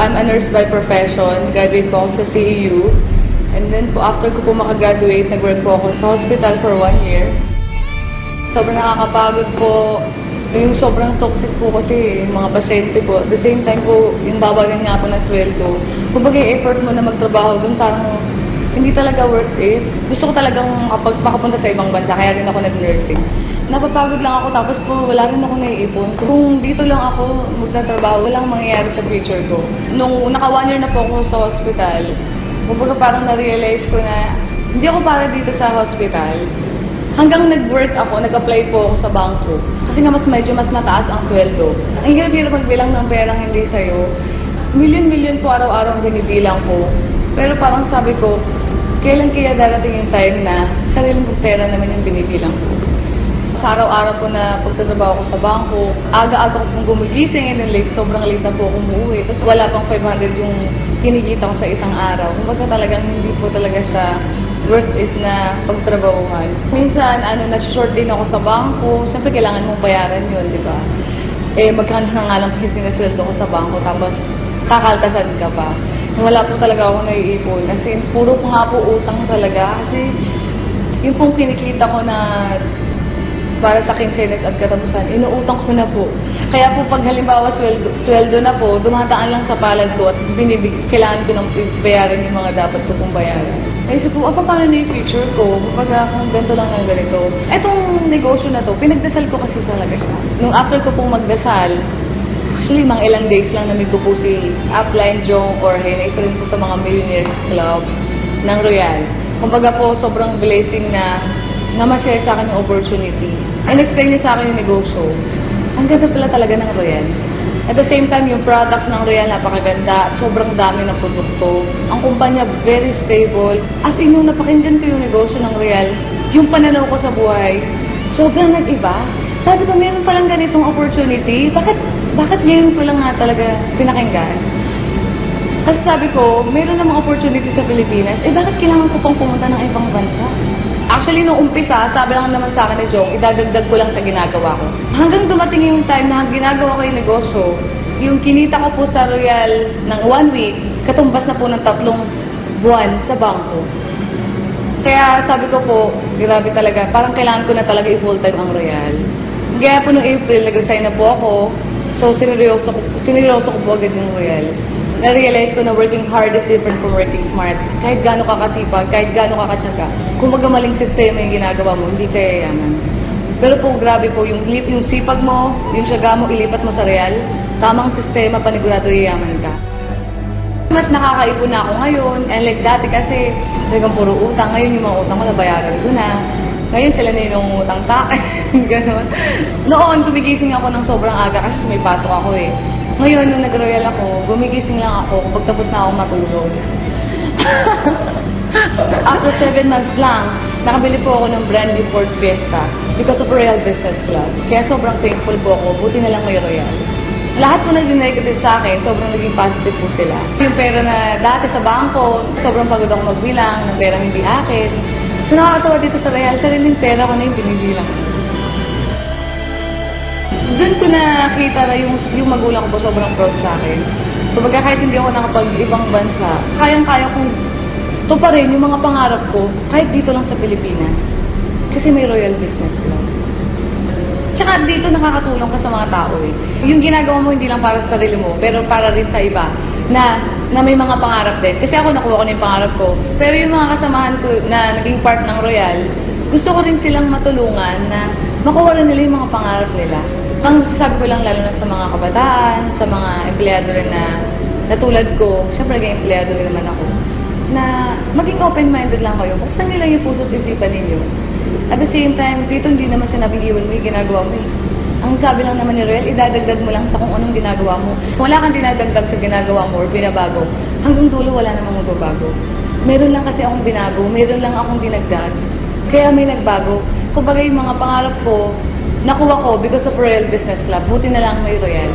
I'm a nurse by profession. Graduate po ako sa CEU. And then po, after ko po makagraduate, nag-work po ako sa hospital for 1 year. Sobrang nakakapagod po. Yung sobrang toxic po kasi yung mga pasyente po. At the same time po, yung babagan nga po ng sweldo. Kumbaga yung effort mo na magtrabaho doon, parang hindi talaga worth it. Gusto ko talagang makapunta sa ibang bansa, kaya rin ako nag-nursing. Napapagod lang ako, tapos po wala rin ako naiipon. Kung dito lang ako magtatrabaho, walang mangyayari sa future ko. Nung naka 1 year na po ako sa hospital, kumbaga parang na-realize ko na hindi ako para dito sa hospital. Hanggang nag-work ako, nag-apply po ako sa bangko. Kasi nga medyo mas mataas ang sweldo. Ang hirap-hirap magbilang ng perang hindi sa'yo. Milyon-milyon po araw-araw ang binibilang ko. Pero parang sabi ko, kailan kaya darating yung time na sariling pera naman yung binibilang ko. Sa araw-araw po na pagtatrabaho ko sa bangko, aga-aga ko pong gumigising and then late, sobrang late na po ako umuwi. Tapos wala pang 500 yung kinikita ko sa isang araw. Kumbaga talagang hindi po talaga siya worth it na pagtrabahuhan. Minsan, na-short din ako sa bangko. Siyempre, kailangan mong bayaran yun, di ba? Magkano na nga lang kasi sinasweldo ko sa bangko, tapos kakaltasan ka pa. Wala po talaga ako naiipon. Kasi puro po nga po utang talaga. Kasi yung pong kinikita ko na para sa quincenas at katapusan, inuutang ko na po. Kaya po pag halimbawa sweldo na po, dumataan lang sa palad ko at kailangan ko nang bayaran yung mga dapat ko pong bayaran. Naisip po, paano na yung future ko? Kapag kung ganito lang ng ganito. Etong negosyo na to, pinagdasal ko kasi sa Lagasan. Nung after ko pong magdasal, actually, mga ilang days lang namit ko po si Upline Jong Jorge na isa rin po sa mga Millionaires Club ng Royal. Kumbaga po, sobrang blessing na ma-share sa akin yung opportunity. In-explain niya sa akin yung negosyo. Ang ganda pala talaga ng Royal. At the same time, yung products ng Royal napakaganda at sobrang dami ng produkto. Ang kumpanya, very stable. As in, yung napakinggan ko yung negosyo ng Royal, yung pananaw ko sa buhay, sobrang nag-iba. Sabi ko, meron palang ganitong opportunity. Bakit ngayon ko lang nga talaga pinakinggan? Kasi sabi ko, meron namang opportunity sa Pilipinas, bakit kailangan ko pang pumunta ng ibang bansa? Actually, nung umpisa, sabi lang naman sa akin ni Jong, idadagdag ko lang sa ginagawa ko. Hanggang dumating yung time na ginagawa ko yung negosyo, yung kinita ko po sa Royal ng 1 week, katumbas na po ng 3 buwan sa bangko. Kaya sabi ko po, grabe talaga, parang kailangan ko na talaga i-full-time ang Royal. Kaya po noong April, nag-resign na po ako, so sineryoso ko po agad yung Royal. Na-realize ko na working hard is different from working smart. Kahit gaano ka kasipag, kahit gaano ka katsaga, kung magamaling sistema yung ginagawa mo, hindi ka yayaman. Pero po, grabe po, yung sipag mo, yung syaga mo, ilipat mo sa Real, tamang sistema, panigurado yayaman ka. Mas nakakaipon na ako ngayon, and like dati kasi, talagang puro utang. Ngayon yung mga utang ko, nabayaran ko na. Ngayon sila na yung utang takin, gano'n. Noon, gumigising ako ng sobrang aga kasi may pasok ako eh. Ngayon, nung nag-royal ako, gumigising lang ako kapag tapos na akong matulog. After 7 months lang, nakabili po ako ng brand new Ford Fiesta because of Royal Business Club. Kaya sobrang thankful po ako, buti na lang may Royal. Lahat po naging negative sa akin, sobrang naging positive po sila. Yung pera na dati sa bangko, sobrang pagod ako magbilang ng pera hindi akin. So nakakatawa dito sa Royal, sariling pera ko na yung binibilang. Doon ko nakita na yung magulang ko po sobrang proud sa akin. So kahit hindi ako nakapag-ibang bansa, kayang-kaya kong tuparin yung mga pangarap ko kahit dito lang sa Pilipinas. Kasi may Royal Business Club. Tsaka dito nakakatulong ka sa mga tao eh. Yung ginagawa mo hindi lang para sa sarili mo, pero para rin sa iba na may mga pangarap din. Kasi ako nakuha ko na yung pangarap ko. Pero yung mga kasamahan ko na naging part ng Royal, gusto ko rin silang matulungan na makuha rin nila yung mga pangarap nila. Ang sasabi ko lang lalo na sa mga kabataan, sa mga empleyado rin na tulad ko, syempre naging empleyado rin naman ako, na maging open-minded lang kayo. Buksan nyo lang yung puso't isipan ninyo. At the same time, dito hindi naman sinabing iwan mo yung ginagawa mo eh. Ang sabi lang naman ni Royal, idadagdag mo lang sa kung anong ginagawa mo. Kung wala kang dinadagdag sa ginagawa mo or binabago, hanggang dulo wala namang magbabago. Meron lang kasi akong binago, meron lang akong dinagdag. Kaya may nagbago. Kumbaga yung mga pangarap ko, nakuha ko because of Royal Business Club. Buti na lang may Royal.